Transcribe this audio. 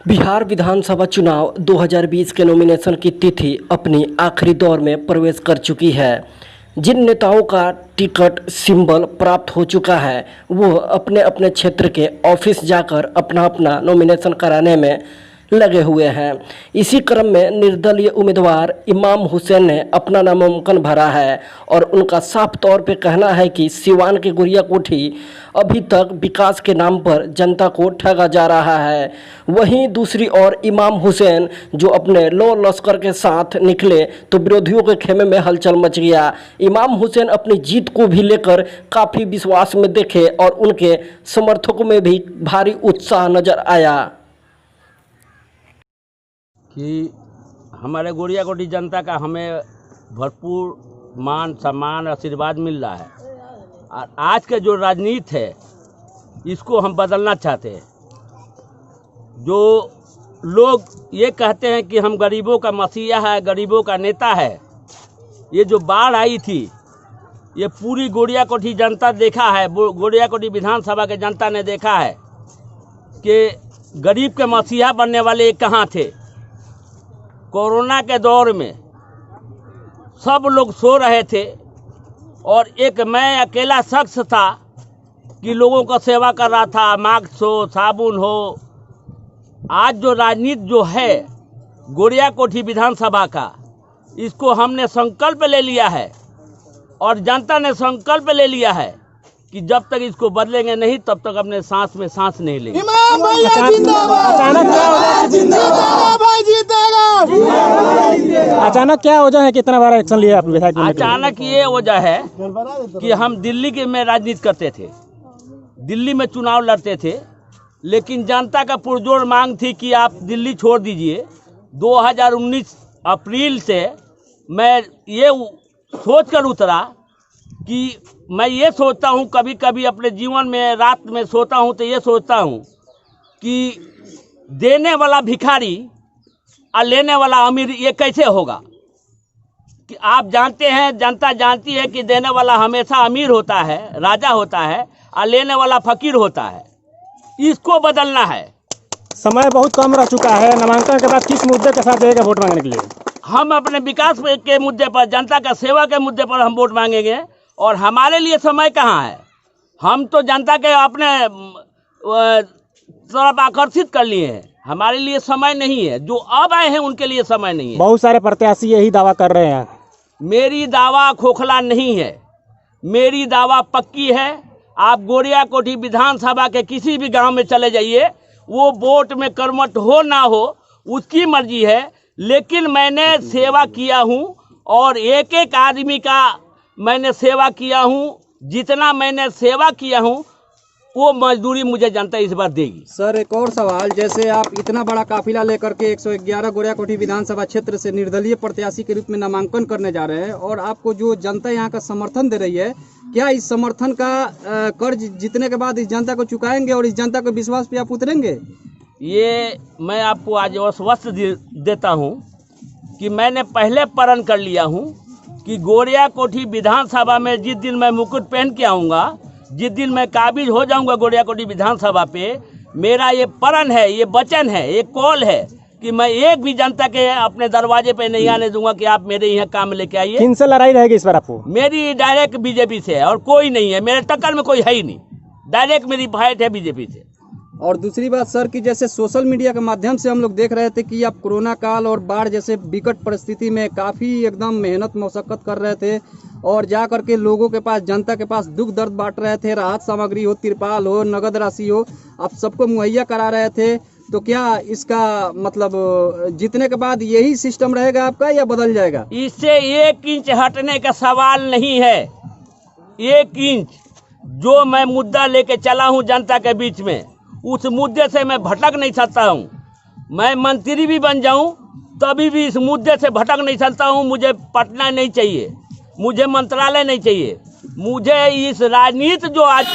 बिहार विधानसभा चुनाव 2020 के नॉमिनेशन की तिथि अपनी आखिरी दौर में प्रवेश कर चुकी है। जिन नेताओं का टिकट सिंबल प्राप्त हो चुका है वो अपने अपने क्षेत्र के ऑफिस जाकर अपना अपना नॉमिनेशन कराने में लगे हुए हैं। इसी क्रम में निर्दलीय उम्मीदवार इमाम हुसैन ने अपना नामांकन भरा है और उनका साफ तौर पे कहना है कि सिवान के गुड़िया कोठी अभी तक विकास के नाम पर जनता को ठगा जा रहा है। वहीं दूसरी ओर इमाम हुसैन जो अपने लो लश्कर के साथ निकले तो विरोधियों के खेमे में हलचल मच गया। इमाम हुसैन अपनी जीत को भी लेकर काफ़ी विश्वास में दिखे और उनके समर्थकों में भी भारी उत्साह नजर आया कि हमारे गोड़िया कोठी जनता का हमें भरपूर मान सम्मान आशीर्वाद मिल रहा है। और आज के जो राजनीति है इसको हम बदलना चाहते हैं। जो लोग ये कहते हैं कि हम गरीबों का मसीहा है, गरीबों का नेता है, ये जो बाढ़ आई थी ये पूरी गोड़िया कोठी जनता देखा है। गोड़िया कोठी विधानसभा के जनता ने देखा है कि गरीब के मसीहा बनने वाले ये कहाँ थे। कोरोना के दौर में सब लोग सो रहे थे और एक मैं अकेला शख्स था कि लोगों का सेवा कर रहा था, मास्क हो, साबुन हो। आज जो राजनीति जो है गोड़िया कोठी विधानसभा का, इसको हमने संकल्प ले लिया है और जनता ने संकल्प ले लिया है कि जब तक इसको बदलेंगे नहीं तब तक अपने सांस में सांस नहीं लेंगे। अचानक क्या वजह है कि इतना बड़ा एक्शन लिया आपने विधायक? अचानक ये वजह है कि हम दिल्ली के में राजनीति करते थे, दिल्ली में चुनाव लड़ते थे, लेकिन जनता का पुरजोर मांग थी कि आप दिल्ली छोड़ दीजिए। 2019 अप्रैल से मैं ये सोच कर उतरा कि मैं ये सोचता हूँ, कभी कभी अपने जीवन में रात में सोता हूँ तो ये सोचता हूँ कि देने वाला भिखारी और लेने वाला अमीर ये कैसे होगा। कि आप जानते हैं, जनता जानती है कि देने वाला हमेशा अमीर होता है, राजा होता है, और लेने वाला फकीर होता है। इसको बदलना है। समय बहुत कम रह चुका है। नामांकन के बाद किस मुद्दे के साथ जाएगा वोट मांगने के लिए? हम अपने विकास के मुद्दे पर, जनता का सेवा के मुद्दे पर हम वोट मांगेंगे। और हमारे लिए समय कहाँ है? हम तो जनता के अपने तरफ आकर्षित कर लिए हैं। हमारे लिए समय नहीं है। जो अब आए हैं उनके लिए समय नहीं है। बहुत सारे प्रत्याशी यही दावा कर रहे हैं। मेरी दावा खोखला नहीं है, मेरी दावा पक्की है। आप गोड़िया कोठी विधानसभा के किसी भी गांव में चले जाइए, वो वोट में कर्मठ हो ना हो उसकी मर्जी है, लेकिन मैंने सेवा किया हूँ और एक एक आदमी का मैंने सेवा किया हूँ। जितना मैंने सेवा किया हूँ वो मजदूरी मुझे जनता इस बार देगी। सर, एक और सवाल, जैसे आप इतना बड़ा काफिला लेकर के 111 गोड़िया कोठी विधानसभा क्षेत्र से निर्दलीय प्रत्याशी के रूप में नामांकन करने जा रहे हैं और आपको जो जनता यहाँ का समर्थन दे रही है, क्या इस समर्थन का कर्ज जीतने के बाद इस जनता को चुकाएंगे और इस जनता को विश्वास पे आप उतरेंगे? ये मैं आपको आज आश्वस्त देता हूँ कि मैंने पहले प्रण कर लिया हूँ कि गोड़िया कोठी विधानसभा में जिस दिन मैं मुकुट पहन के आऊँगा, जिस दिन मैं काबिज हो जाऊंगा गोड़िया कोठी विधानसभा पे, मेरा ये प्रण है, ये वचन है, ये कॉल है कि मैं एक भी जनता के अपने दरवाजे पे नहीं आने दूंगा कि आप मेरे यहाँ काम लेके आइए। किनसे लड़ाई रहेगी इस बार आपको? मेरी डायरेक्ट बीजेपी से है और कोई नहीं है, मेरे टक्कर में कोई है ही नहीं। डायरेक्ट मेरी फाइट है बीजेपी से। और दूसरी बात सर, कि जैसे सोशल मीडिया के माध्यम से हम लोग देख रहे थे कि आप कोरोना काल और बाढ़ जैसे विकट परिस्थिति में काफ़ी एकदम मेहनत मशक्कत कर रहे थे और जा करके लोगों के पास, जनता के पास दुख दर्द बांट रहे थे। राहत सामग्री हो, तिरपाल हो, नगद राशि हो, आप सबको मुहैया करा रहे थे। तो क्या इसका मतलब जीतने के बाद यही सिस्टम रहेगा आपका या बदल जाएगा? इससे 1 इंच हटने का सवाल नहीं है। 1 इंच जो मैं मुद्दा लेके चला हूँ जनता के बीच में, उस मुद्दे से मैं भटक नहीं सकता हूँ। मैं मंत्री भी बन जाऊँ तभी भी इस मुद्दे से भटक नहीं सकता हूँ। मुझे पटना नहीं चाहिए, मुझे मंत्रालय नहीं चाहिए, मुझे इस राजनीति जो आज